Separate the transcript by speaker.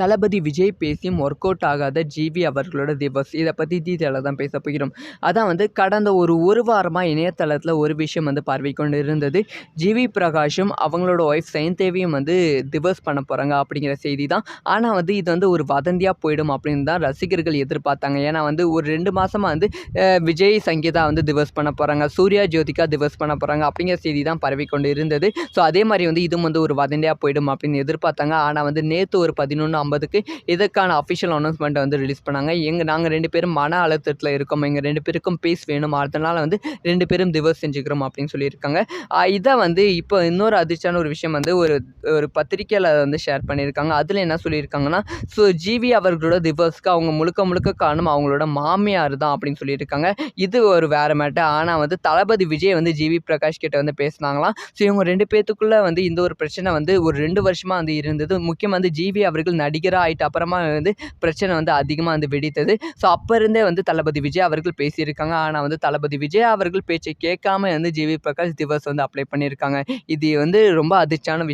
Speaker 1: தளபதி விஜய் பேசியும் work out ஆகாத GV அவர்களோட திவஸ் இதை பற்றி டீட்டெயிலாக தான் பேச போகிறோம். அதான் கடந்த ஒரு வாரமாக இணையதளத்தில் ஒரு விஷயம் பார்வை கொண்டு இருந்தது. ஜிவி பிரகாஷும் அவங்களோட ஒய்ஃப் சைந்தேவியும் திவஸ் பண்ண போகிறாங்க அப்படிங்கிற செய்தி தான். ஆனால் இது ஒரு வதந்தியாக போயிடும் அப்படின்னு தான் ரசிகர்கள் எதிர்பார்த்தாங்க. ஏன்னா ஒரு 2 மாதமாக விஜய் சங்கீதா திவஸ் பண்ண போகிறாங்க, சூர்யா ஜோதிகா திவஸ் பண்ண போகிறாங்க அப்படிங்கிற செய்தி தான் பரவி கொண்டு இருந்தது. ஸோ அதே மாதிரி இதுவும் ஒரு வதந்தியாக போயிடும் அப்படின்னு எதிர்பார்த்தாங்க. ஆனால் நேற்று ஒரு 11:50க்கு இதற்கான அஃபிஷியல் அனௌன்ஸ்மெண்ட்டை ரிலீஸ் பண்ணாங்க. நாங்கள் 2 பேரும் மன அழுத்தத்தில் இருக்கோம், எங்கள் 2 பேருக்கும் பீஸ் வேணும், அதனால் 2 பேரும் டிவோர்ஸ் செஞ்சுக்கிறோம் அப்படின்னு சொல்லியிருக்காங்க. இதை இப்போ இன்னொரு அதிர்ச்சியான ஒரு விஷயம் ஒரு பத்திரிக்கையில் ஷேர் பண்ணியிருக்காங்க. அதில் என்ன சொல்லியிருக்காங்கன்னா, ஸோ ஜிவி அவர்களோட டிவோர்ஸ்க்கு அவங்க முழுக்க காரணம் அவங்களோட மாமியார் தான் அப்படின்னு சொல்லியிருக்காங்க. இது ஒரு வேறு மேட்டர். ஆனால் தளபதி விஜய் ஜிவி பிரகாஷ் கிட்ட பேசினாங்களாம். ஸோ இவங்க 2 பேத்துக்குள்ளே இந்த ஒரு பிரச்சனை ஒரு 2 வருஷமாக இருந்தது. முக்கியமாக ஜிவி அவர்கள் நடிகராக ஆகிட்ட அப்புறமா பிரச்சனை அதிகமாக வெடித்தது. ஸோ அப்போ இருந்தே தளபதி விஜய் அவர்கள் பேசியிருக்காங்க. ஆனால் தளபதி விஜய் அவர்கள் பேச்சை கேட்காம ஜிவி பிரகாஷ் டிவோர்ஸ் அப்ளை பண்ணியிருக்காங்க. இது ரொம்ப அதிர்ச்சியான விஷயம்.